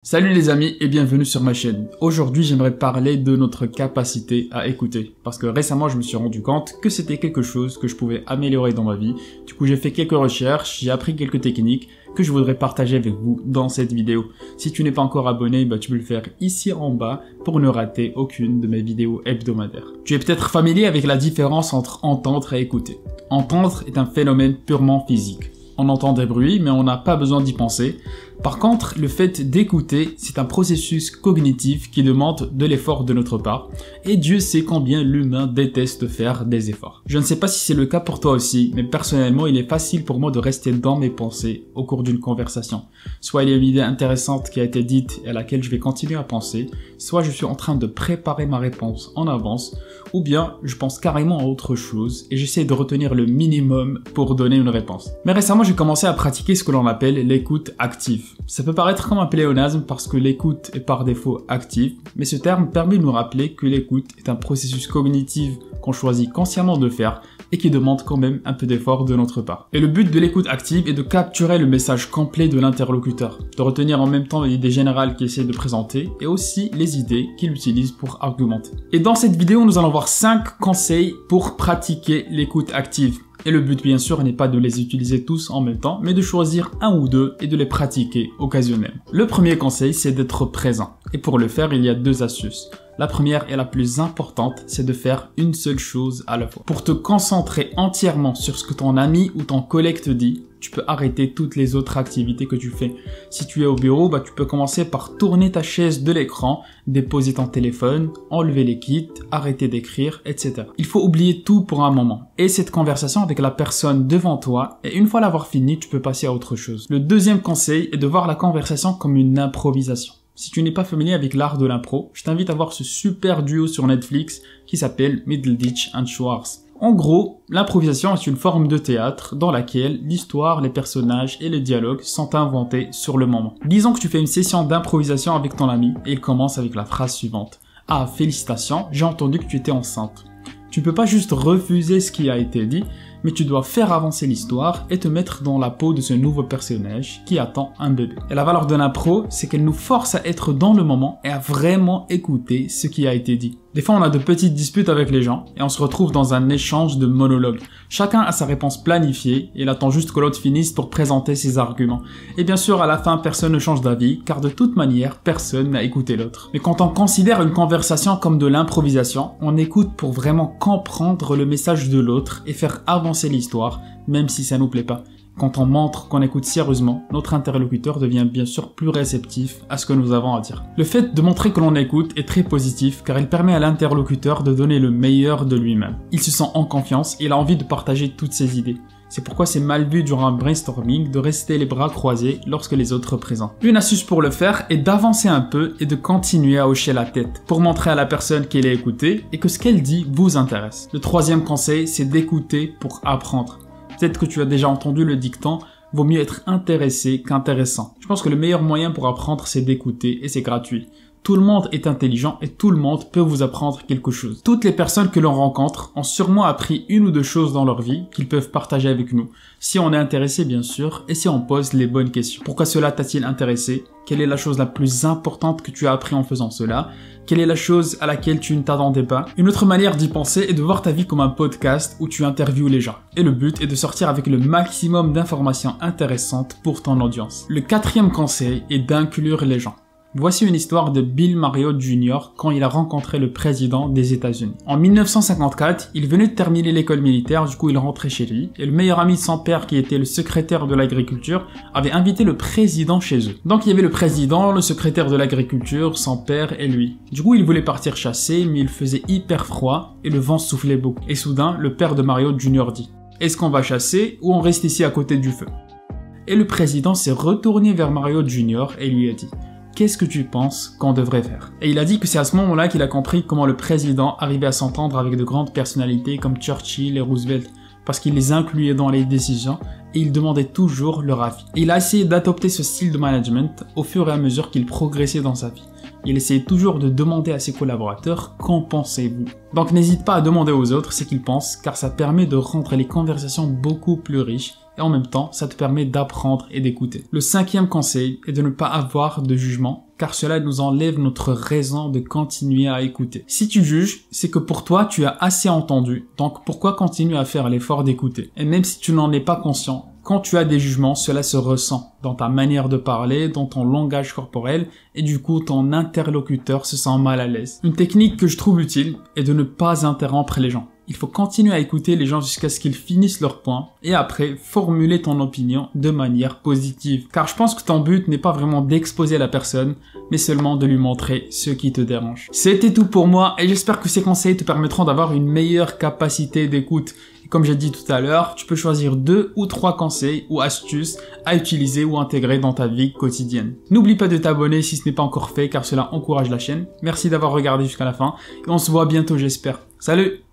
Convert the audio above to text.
Salut les amis et bienvenue sur ma chaîne. Aujourd'hui j'aimerais parler de notre capacité à écouter. Parce que récemment je me suis rendu compte que c'était quelque chose que je pouvais améliorer dans ma vie. Du coup j'ai fait quelques recherches, j'ai appris quelques techniques que je voudrais partager avec vous dans cette vidéo. Si tu n'es pas encore abonné, tu peux le faire ici en bas pour ne rater aucune de mes vidéos hebdomadaires. Tu es peut-être familier avec la différence entre entendre et écouter. Entendre est un phénomène purement physique. On entend des bruits, mais on n'a pas besoin d'y penser. Par contre, le fait d'écouter, c'est un processus cognitif qui demande de l'effort de notre part. Et Dieu sait combien l'humain déteste faire des efforts. Je ne sais pas si c'est le cas pour toi aussi, mais personnellement, il est facile pour moi de rester dans mes pensées au cours d'une conversation. Soit il y a une idée intéressante qui a été dite et à laquelle je vais continuer à penser, soit je suis en train de préparer ma réponse en avance, ou bien je pense carrément à autre chose et j'essaie de retenir le minimum pour donner une réponse. Mais récemment, j'ai commencé à pratiquer ce que l'on appelle l'écoute active. Ça peut paraître comme un pléonasme parce que l'écoute est par défaut active, mais ce terme permet de nous rappeler que l'écoute est un processus cognitif qu'on choisit consciemment de faire et qui demande quand même un peu d'effort de notre part. Et le but de l'écoute active est de capturer le message complet de l'interlocuteur, de retenir en même temps l'idée générale qu'il essaie de présenter et aussi les idées qu'il utilise pour argumenter. Et dans cette vidéo, nous allons voir 5 conseils pour pratiquer l'écoute active. Et le but bien sûr n'est pas de les utiliser tous en même temps, mais de choisir un ou deux et de les pratiquer occasionnellement. Le premier conseil, c'est d'être présent. Et pour le faire, il y a 2 astuces. La première et la plus importante, c'est de faire une seule chose à la fois. Pour te concentrer entièrement sur ce que ton ami ou ton collègue te dit, tu peux arrêter toutes les autres activités que tu fais. Si tu es au bureau, tu peux commencer par tourner ta chaise de l'écran, déposer ton téléphone, enlever les kits, arrêter d'écrire, etc. Il faut oublier tout pour un moment. Et cette conversation avec la personne devant toi, et une fois l'avoir fini, tu peux passer à autre chose. Le deuxième conseil est de voir la conversation comme une improvisation. Si tu n'es pas familier avec l'art de l'impro, je t'invite à voir ce super duo sur Netflix qui s'appelle Middleditch and Schwartz. En gros, l'improvisation est une forme de théâtre dans laquelle l'histoire, les personnages et les dialogues sont inventés sur le moment. Disons que tu fais une session d'improvisation avec ton ami et il commence avec la phrase suivante. « Ah, félicitations, j'ai entendu que tu étais enceinte. » Tu peux pas juste refuser ce qui a été dit, mais tu dois faire avancer l'histoire et te mettre dans la peau de ce nouveau personnage qui attend un bébé. Et la valeur de l'impro, c'est qu'elle nous force à être dans le moment et à vraiment écouter ce qui a été dit. Des fois, on a de petites disputes avec les gens et on se retrouve dans un échange de monologues. Chacun a sa réponse planifiée et il attend juste que l'autre finisse pour présenter ses arguments. Et bien sûr, à la fin, personne ne change d'avis car de toute manière, personne n'a écouté l'autre. Mais quand on considère une conversation comme de l'improvisation, on écoute pour vraiment comprendre le message de l'autre et faire avancer l'histoire, même si ça nous plaît pas. Quand on montre qu'on écoute sérieusement, notre interlocuteur devient bien sûr plus réceptif à ce que nous avons à dire. Le fait de montrer que l'on écoute est très positif car il permet à l'interlocuteur de donner le meilleur de lui-même. Il se sent en confiance et il a envie de partager toutes ses idées. C'est pourquoi c'est mal vu durant un brainstorming de rester les bras croisés lorsque les autres présentent. Une astuce pour le faire est d'avancer un peu et de continuer à hocher la tête pour montrer à la personne qu'elle est écoutée et que ce qu'elle dit vous intéresse. Le troisième conseil, c'est d'écouter pour apprendre. Peut-être que tu as déjà entendu le dicton « Vaut mieux être intéressé qu'intéressant ». Je pense que le meilleur moyen pour apprendre, c'est d'écouter et c'est gratuit. Tout le monde est intelligent et tout le monde peut vous apprendre quelque chose. Toutes les personnes que l'on rencontre ont sûrement appris 1 ou 2 choses dans leur vie qu'ils peuvent partager avec nous. Si on est intéressé bien sûr et si on pose les bonnes questions. Pourquoi cela t'a-t-il intéressé? Quelle est la chose la plus importante que tu as appris en faisant cela? Quelle est la chose à laquelle tu ne t'attendais pas? Une autre manière d'y penser est de voir ta vie comme un podcast où tu interviews les gens. Et le but est de sortir avec le maximum d'informations intéressantes pour ton audience. Le 4e conseil est d'inclure les gens. Voici une histoire de Bill Marriott Jr. quand il a rencontré le président des États-Unis. En 1954, il venait de terminer l'école militaire, du coup il rentrait chez lui, et le meilleur ami de son père, qui était le secrétaire de l'agriculture, avait invité le président chez eux. Donc il y avait le président, le secrétaire de l'agriculture, son père et lui. Du coup il voulait partir chasser, mais il faisait hyper froid et le vent soufflait beaucoup. Et soudain, le père de Marriott Jr. dit « Est-ce qu'on va chasser ou on reste ici à côté du feu ?» Et le président s'est retourné vers Marriott Jr. et lui a dit « Qu'est-ce que tu penses qu'on devrait faire ?» Et il a dit que c'est à ce moment-là qu'il a compris comment le président arrivait à s'entendre avec de grandes personnalités comme Churchill et Roosevelt, parce qu'il les incluait dans les décisions et il demandait toujours leur avis. Et il a essayé d'adopter ce style de management au fur et à mesure qu'il progressait dans sa vie. Il essayait toujours de demander à ses collaborateurs « Qu'en pensez-vous ?» Donc n'hésite pas à demander aux autres ce qu'ils pensent car ça permet de rendre les conversations beaucoup plus riches et en même temps, ça te permet d'apprendre et d'écouter. Le 5e conseil est de ne pas avoir de jugement, car cela nous enlève notre raison de continuer à écouter. Si tu juges, c'est que pour toi, tu as assez entendu, donc pourquoi continuer à faire l'effort d'écouter? Et même si tu n'en es pas conscient, quand tu as des jugements, cela se ressent dans ta manière de parler, dans ton langage corporel, et du coup, ton interlocuteur se sent mal à l'aise. Une technique que je trouve utile est de ne pas interrompre les gens. Il faut continuer à écouter les gens jusqu'à ce qu'ils finissent leur point et après formuler ton opinion de manière positive. Car je pense que ton but n'est pas vraiment d'exposer la personne, mais seulement de lui montrer ce qui te dérange. C'était tout pour moi et j'espère que ces conseils te permettront d'avoir une meilleure capacité d'écoute. Et comme j'ai dit tout à l'heure, tu peux choisir 2 ou 3 conseils ou astuces à utiliser ou intégrer dans ta vie quotidienne. N'oublie pas de t'abonner si ce n'est pas encore fait car cela encourage la chaîne. Merci d'avoir regardé jusqu'à la fin et on se voit bientôt j'espère. Salut!